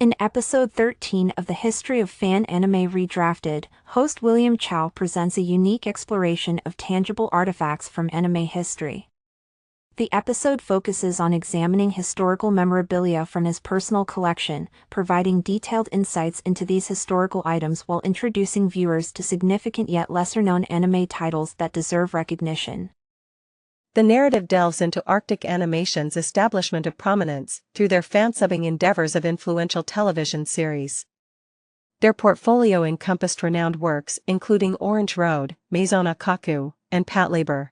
In episode 13 of the History of Fan Anime Redrafted, host William Chow presents a unique exploration of tangible artifacts from anime history. The episode focuses on examining historical memorabilia from his personal collection, providing detailed insights into these historical items while introducing viewers to significant yet lesser-known anime titles that deserve recognition. The narrative delves into Arctic Animation's establishment of prominence through their fansubbing endeavors of influential television series. Their portfolio encompassed renowned works including Orange Road, Maison Akaku, and Patlabor.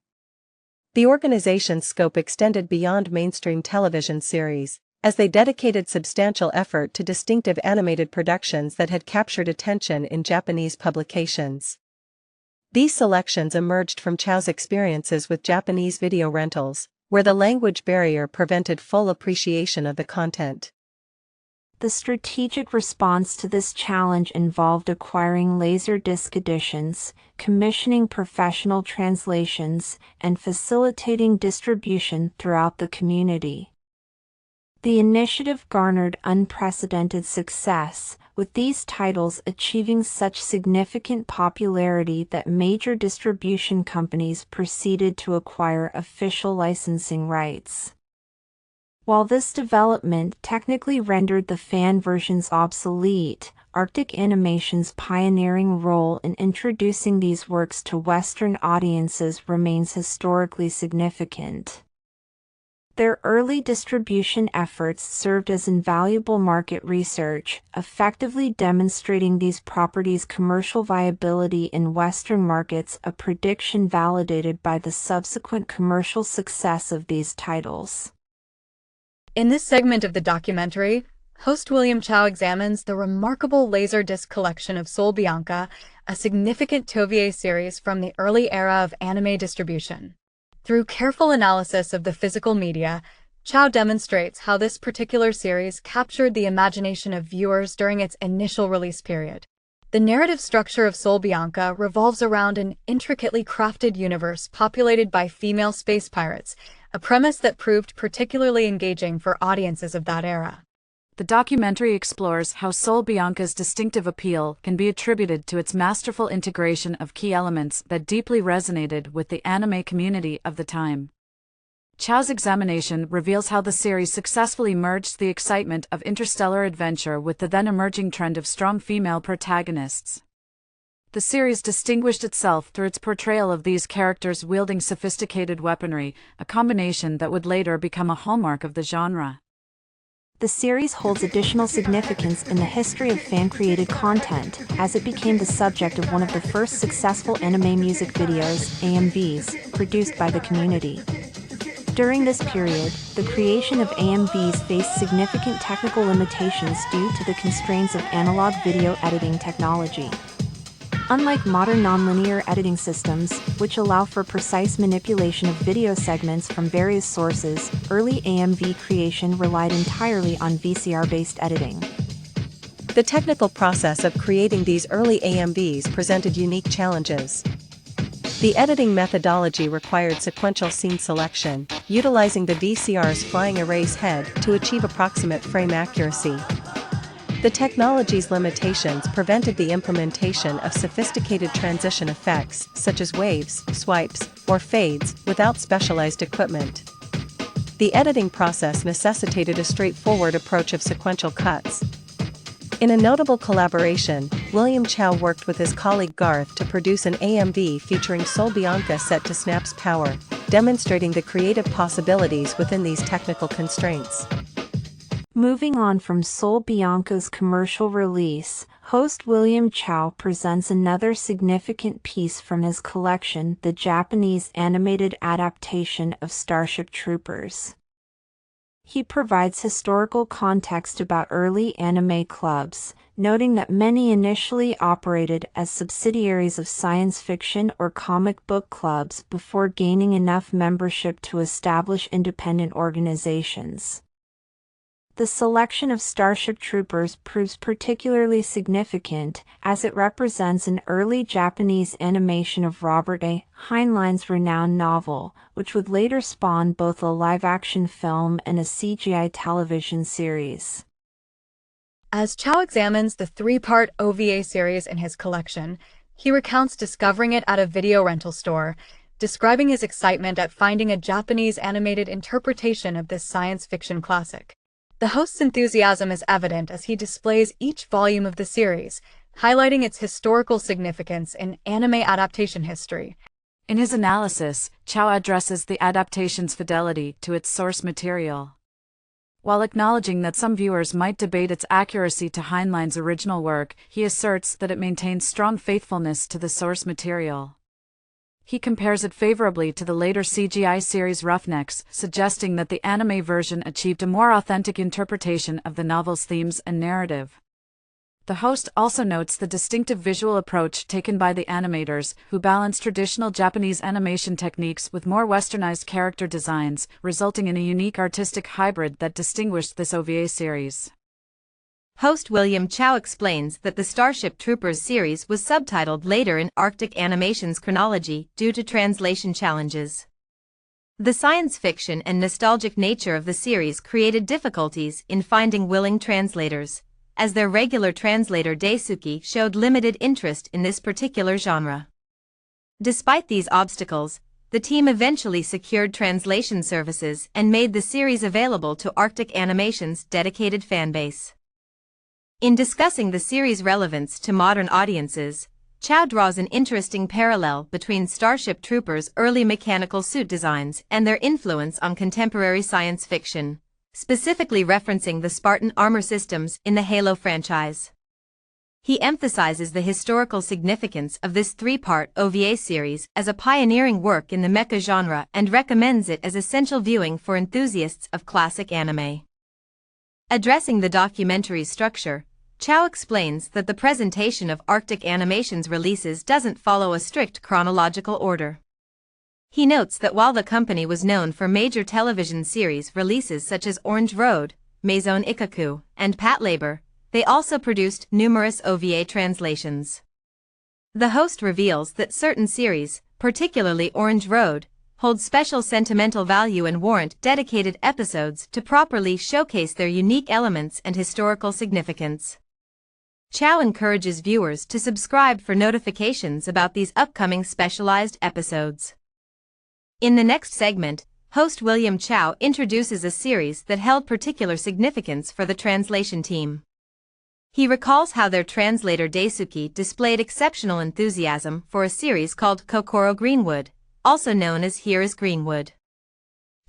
The organization's scope extended beyond mainstream television series, as they dedicated substantial effort to distinctive animated productions that had captured attention in Japanese publications. These selections emerged from Chow's experiences with Japanese video rentals, where the language barrier prevented full appreciation of the content. The strategic response to this challenge involved acquiring Laserdisc editions, commissioning professional translations, and facilitating distribution throughout the community. The initiative garnered unprecedented success, with these titles achieving such significant popularity that major distribution companies proceeded to acquire official licensing rights. While this development technically rendered the fan versions obsolete, Arctic Animation's pioneering role in introducing these works to Western audiences remains historically significant. Their early distribution efforts served as invaluable market research, effectively demonstrating these properties' commercial viability in Western markets, a prediction validated by the subsequent commercial success of these titles. In this segment of the documentary, host William Chow examines the remarkable Laserdisc collection of Soul Bianca, a significant Tovier series from the early era of anime distribution. Through careful analysis of the physical media, Chow demonstrates how this particular series captured the imagination of viewers during its initial release period. The narrative structure of Soul Bianca revolves around an intricately crafted universe populated by female space pirates, a premise that proved particularly engaging for audiences of that era. The documentary explores how Soul Bianca's distinctive appeal can be attributed to its masterful integration of key elements that deeply resonated with the anime community of the time. Chow's examination reveals how the series successfully merged the excitement of interstellar adventure with the then-emerging trend of strong female protagonists. The series distinguished itself through its portrayal of these characters wielding sophisticated weaponry, a combination that would later become a hallmark of the genre. The series holds additional significance in the history of fan-created content, as it became the subject of one of the first successful anime music videos, AMVs, produced by the community. During this period, the creation of AMVs faced significant technical limitations due to the constraints of analog video editing technology. Unlike modern nonlinear editing systems, which allow for precise manipulation of video segments from various sources, early AMV creation relied entirely on VCR-based editing. The technical process of creating these early AMVs presented unique challenges. The editing methodology required sequential scene selection, utilizing the VCR's flying erase head to achieve approximate frame accuracy. The technology's limitations prevented the implementation of sophisticated transition effects, such as waves, swipes, or fades, without specialized equipment. The editing process necessitated a straightforward approach of sequential cuts. In a notable collaboration, William Chow worked with his colleague Garth to produce an AMV featuring Soul Bianca set to Snap's power, demonstrating the creative possibilities within these technical constraints. Moving on from Soul Bianca's commercial release, host William Chow presents another significant piece from his collection, the Japanese animated adaptation of Starship Troopers. He provides historical context about early anime clubs, noting that many initially operated as subsidiaries of science fiction or comic book clubs before gaining enough membership to establish independent organizations. The selection of Starship Troopers proves particularly significant, as it represents an early Japanese animation of Robert A. Heinlein's renowned novel, which would later spawn both a live-action film and a CGI television series. As Chow examines the three-part OVA series in his collection, he recounts discovering it at a video rental store, describing his excitement at finding a Japanese animated interpretation of this science fiction classic. The host's enthusiasm is evident as he displays each volume of the series, highlighting its historical significance in anime adaptation history. In his analysis, Chow addresses the adaptation's fidelity to its source material. While acknowledging that some viewers might debate its accuracy to Heinlein's original work, he asserts that it maintains strong faithfulness to the source material. He compares it favorably to the later CGI series Roughnecks, suggesting that the anime version achieved a more authentic interpretation of the novel's themes and narrative. The host also notes the distinctive visual approach taken by the animators, who balance traditional Japanese animation techniques with more westernized character designs, resulting in a unique artistic hybrid that distinguished this OVA series. Host William Chow explains that the Starship Troopers series was subtitled later in Arctic Animation's chronology due to translation challenges. The science fiction and nostalgic nature of the series created difficulties in finding willing translators, as their regular translator Daisuke showed limited interest in this particular genre. Despite these obstacles, the team eventually secured translation services and made the series available to Arctic Animation's dedicated fanbase. In discussing the series' relevance to modern audiences, Chow draws an interesting parallel between Starship Troopers' early mechanical suit designs and their influence on contemporary science fiction, specifically referencing the Spartan armor systems in the Halo franchise. He emphasizes the historical significance of this three-part OVA series as a pioneering work in the mecha genre and recommends it as essential viewing for enthusiasts of classic anime. Addressing the documentary's structure, Chow explains that the presentation of Arctic Animation's releases doesn't follow a strict chronological order. He notes that while the company was known for major television series releases such as Orange Road, Maison Ikkoku, and Patlabor, they also produced numerous OVA translations. The host reveals that certain series, particularly Orange Road, hold special sentimental value and warrant dedicated episodes to properly showcase their unique elements and historical significance. Chow encourages viewers to subscribe for notifications about these upcoming specialized episodes. In the next segment, host William Chow introduces a series that held particular significance for the translation team. He recalls how their translator Daisuke displayed exceptional enthusiasm for a series called Kokoro Greenwood, also known as Here is Greenwood.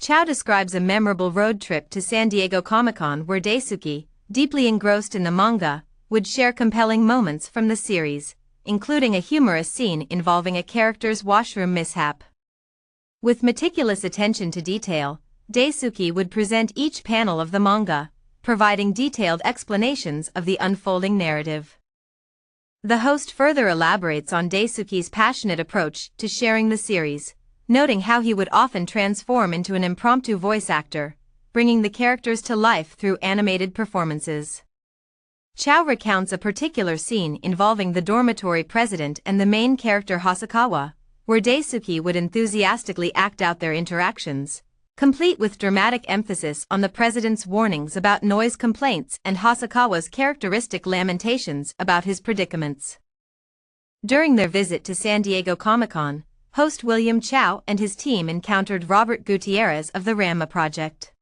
Chow describes a memorable road trip to San Diego Comic-Con where Daisuke, deeply engrossed in the manga, would share compelling moments from the series, including a humorous scene involving a character's washroom mishap. With meticulous attention to detail, Daisuke would present each panel of the manga, providing detailed explanations of the unfolding narrative. The host further elaborates on Daisuke's passionate approach to sharing the series, noting how he would often transform into an impromptu voice actor, bringing the characters to life through animated performances. Chow recounts a particular scene involving the dormitory president and the main character Hasakawa, where Daisuke would enthusiastically act out their interactions, complete with dramatic emphasis on the president's warnings about noise complaints and Hasakawa's characteristic lamentations about his predicaments. During their visit to San Diego Comic-Con, host William Chow and his team encountered Robert Gutierrez of the Ranma Project.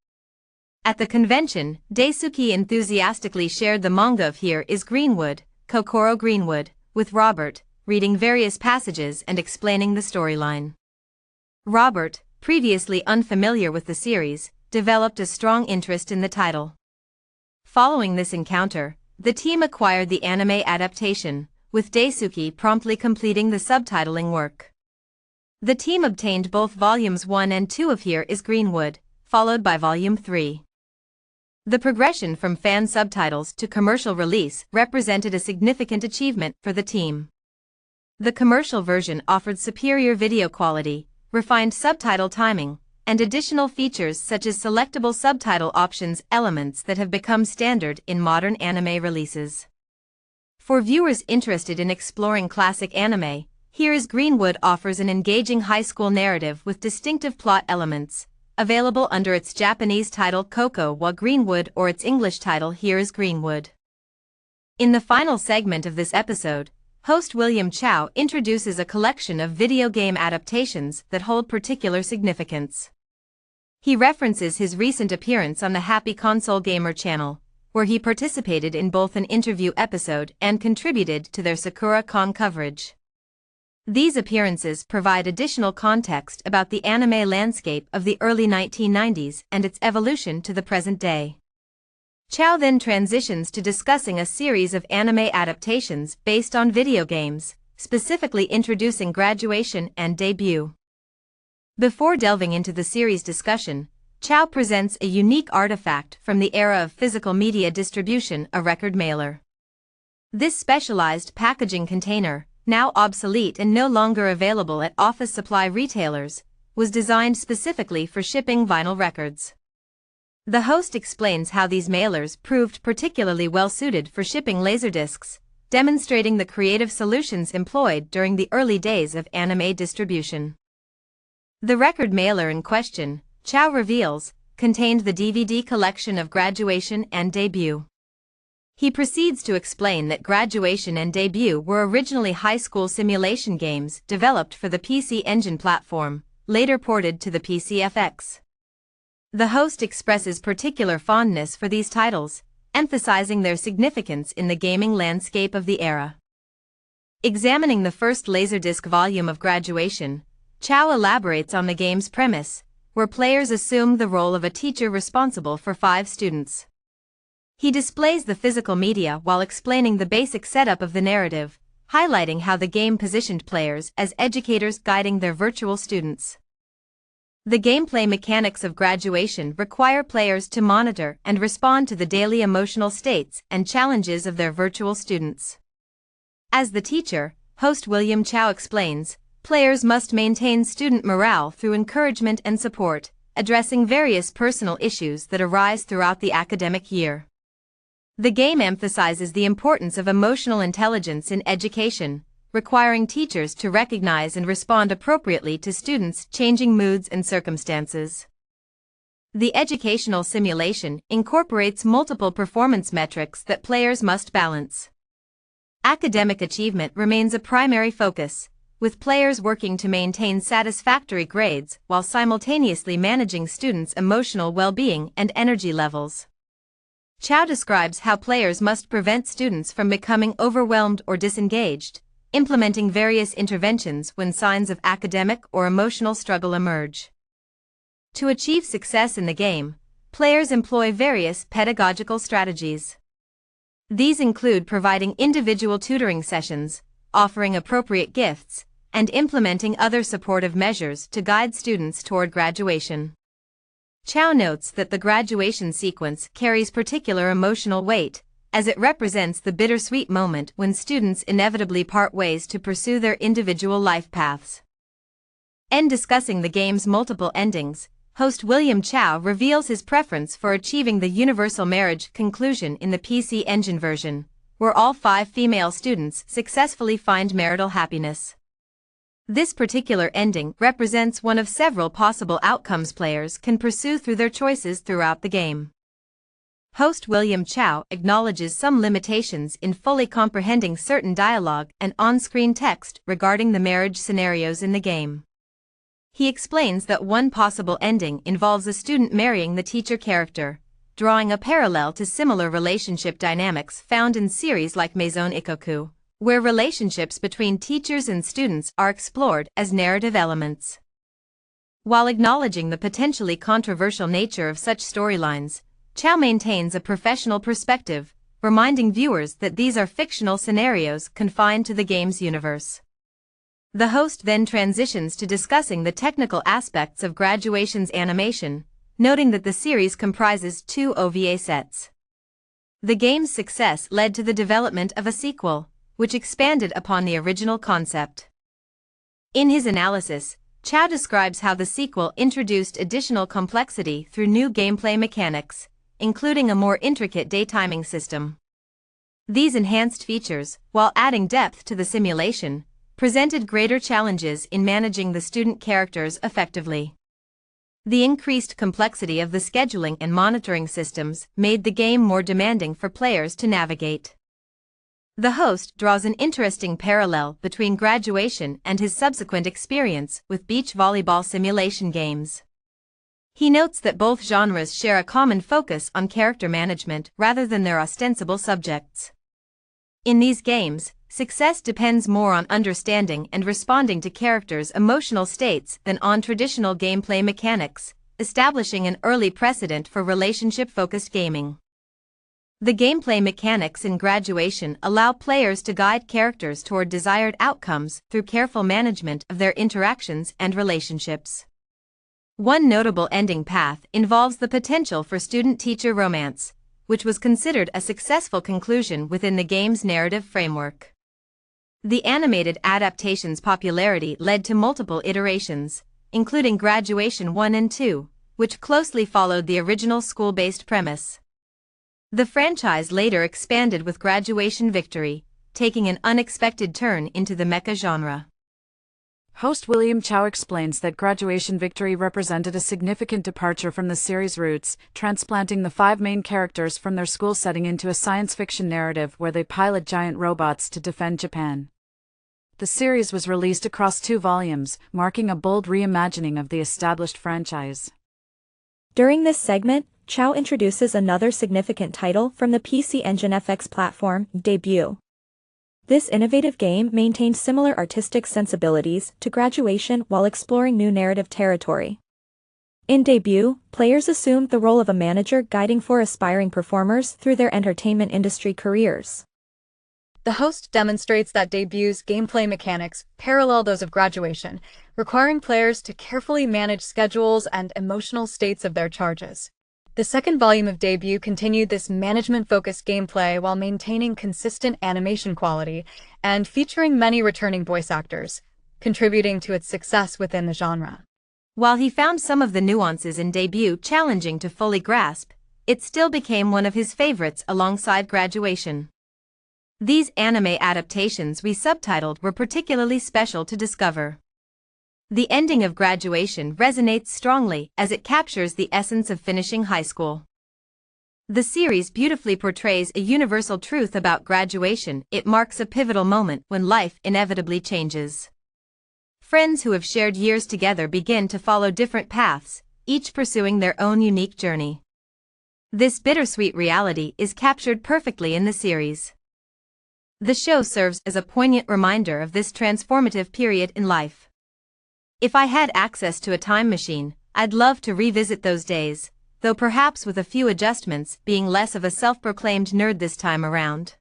At the convention, Daisuke enthusiastically shared the manga of Here is Greenwood, Kokoro Greenwood, with Robert, reading various passages and explaining the storyline. Robert, previously unfamiliar with the series, developed a strong interest in the title. Following this encounter, the team acquired the anime adaptation, with Daisuke promptly completing the subtitling work. The team obtained both Volumes 1 and 2 of Here is Greenwood, followed by Volume 3. The progression from fan subtitles to commercial release represented a significant achievement for the team. The commercial version offered superior video quality, refined subtitle timing, and additional features such as selectable subtitle options, elements that have become standard in modern anime releases. For viewers interested in exploring classic anime, Here is Greenwood offers an engaging high school narrative with distinctive plot elements, available under its Japanese title Koko wa Greenwood or its English title Here is Greenwood. In the final segment of this episode, host William Chow introduces a collection of video game adaptations that hold particular significance. He references his recent appearance on the Happy Console Gamer channel, where he participated in both an interview episode and contributed to their Sakura-Con coverage. These appearances provide additional context about the anime landscape of the early 1990s and its evolution to the present day. Chow then transitions to discussing a series of anime adaptations based on video games, specifically introducing Graduation and Debut. Before delving into the series discussion, Chow presents a unique artifact from the era of physical media distribution, a record mailer. This specialized packaging container, now obsolete and no longer available at office supply retailers, was designed specifically for shipping vinyl records. The host explains how these mailers proved particularly well-suited for shipping laserdiscs, demonstrating the creative solutions employed during the early days of anime distribution. The record mailer in question, Chow reveals, contained the DVD collection of Graduation and Debut. He proceeds to explain that Graduation and Debut were originally high school simulation games developed for the PC Engine platform, later ported to the PCFX. The host expresses particular fondness for these titles, emphasizing their significance in the gaming landscape of the era. Examining the first Laserdisc volume of Graduation, Chow elaborates on the game's premise, where players assume the role of a teacher responsible for 5 students. He displays the physical media while explaining the basic setup of the narrative, highlighting how the game positioned players as educators guiding their virtual students. The gameplay mechanics of Graduation require players to monitor and respond to the daily emotional states and challenges of their virtual students. As the teacher, host William Chow explains, players must maintain student morale through encouragement and support, addressing various personal issues that arise throughout the academic year. The game emphasizes the importance of emotional intelligence in education, requiring teachers to recognize and respond appropriately to students' changing moods and circumstances. The educational simulation incorporates multiple performance metrics that players must balance. Academic achievement remains a primary focus, with players working to maintain satisfactory grades while simultaneously managing students' emotional well-being and energy levels. Chow describes how players must prevent students from becoming overwhelmed or disengaged, implementing various interventions when signs of academic or emotional struggle emerge. To achieve success in the game, players employ various pedagogical strategies. These include providing individual tutoring sessions, offering appropriate gifts, and implementing other supportive measures to guide students toward graduation. Chow notes that the graduation sequence carries particular emotional weight, as it represents the bittersweet moment when students inevitably part ways to pursue their individual life paths. In discussing the game's multiple endings, host William Chow reveals his preference for achieving the universal marriage conclusion in the PC Engine version, where all 5 female students successfully find marital happiness. This particular ending represents one of several possible outcomes players can pursue through their choices throughout the game. Host William Chow acknowledges some limitations in fully comprehending certain dialogue and on-screen text regarding the marriage scenarios in the game. He explains that one possible ending involves a student marrying the teacher character, drawing a parallel to similar relationship dynamics found in series like Maison Ikkoku, where relationships between teachers and students are explored as narrative elements. While acknowledging the potentially controversial nature of such storylines, Chow maintains a professional perspective, reminding viewers that these are fictional scenarios confined to the game's universe. The host then transitions to discussing the technical aspects of Graduation's animation, noting that the series comprises 2 OVA sets. The game's success led to the development of a sequel, which expanded upon the original concept. In his analysis, Chow describes how the sequel introduced additional complexity through new gameplay mechanics, including a more intricate daytiming system. These enhanced features, while adding depth to the simulation, presented greater challenges in managing the student characters effectively. The increased complexity of the scheduling and monitoring systems made the game more demanding for players to navigate. The host draws an interesting parallel between graduation and his subsequent experience with beach volleyball simulation games. He notes that both genres share a common focus on character management rather than their ostensible subjects. In these games, success depends more on understanding and responding to characters' emotional states than on traditional gameplay mechanics, establishing an early precedent for relationship-focused gaming. The gameplay mechanics in graduation allow players to guide characters toward desired outcomes through careful management of their interactions and relationships. One notable ending path involves the potential for student-teacher romance, which was considered a successful conclusion within the game's narrative framework. The animated adaptation's popularity led to multiple iterations, including Graduation 1 and 2, which closely followed the original school-based premise. The franchise later expanded with Graduation Victory, taking an unexpected turn into the mecha genre. Host William Chow explains that Graduation Victory represented a significant departure from the series' roots, transplanting the 5 main characters from their school setting into a science fiction narrative where they pilot giant robots to defend Japan. The series was released across 2 volumes, marking a bold reimagining of the established franchise. During this segment, Chow introduces another significant title from the PC Engine FX platform, Debut. This innovative game maintained similar artistic sensibilities to Graduation while exploring new narrative territory. In Debut, players assumed the role of a manager guiding 4 aspiring performers through their entertainment industry careers. The host demonstrates that Debut's gameplay mechanics parallel those of Graduation, requiring players to carefully manage schedules and emotional states of their charges. The second volume of Debut continued this management-focused gameplay while maintaining consistent animation quality and featuring many returning voice actors, contributing to its success within the genre. While he found some of the nuances in Debut challenging to fully grasp, it still became one of his favorites alongside Graduation. These anime adaptations we subtitled were particularly special to discover. The ending of Graduation resonates strongly as it captures the essence of finishing high school. The series beautifully portrays a universal truth about graduation. It marks a pivotal moment when life inevitably changes. Friends who have shared years together begin to follow different paths, each pursuing their own unique journey. This bittersweet reality is captured perfectly in the series. The show serves as a poignant reminder of this transformative period in life. If I had access to a time machine, I'd love to revisit those days, though perhaps with a few adjustments, being less of a self-proclaimed nerd this time around.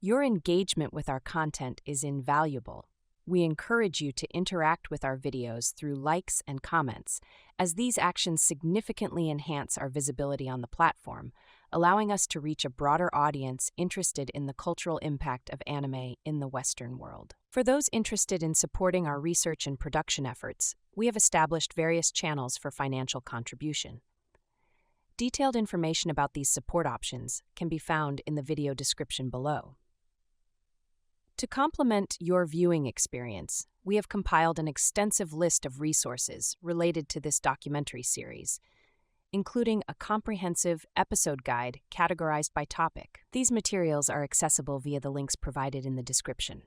Your engagement with our content is invaluable. We encourage you to interact with our videos through likes and comments, as these actions significantly enhance our visibility on the platform, allowing us to reach a broader audience interested in the cultural impact of anime in the Western world. For those interested in supporting our research and production efforts, we have established various channels for financial contribution. Detailed information about these support options can be found in the video description below. To complement your viewing experience, we have compiled an extensive list of resources related to this documentary series, including a comprehensive episode guide categorized by topic. These materials are accessible via the links provided in the description.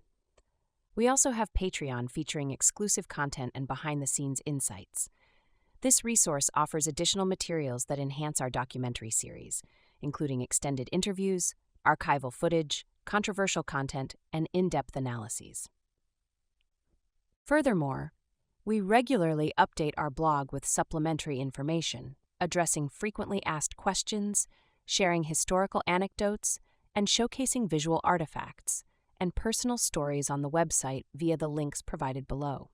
We also have Patreon featuring exclusive content and behind-the-scenes insights. This resource offers additional materials that enhance our documentary series, including extended interviews, archival footage, controversial content, and in-depth analyses. Furthermore, we regularly update our blog with supplementary information, addressing frequently asked questions, sharing historical anecdotes, and showcasing visual artifacts and personal stories on the website via the links provided below.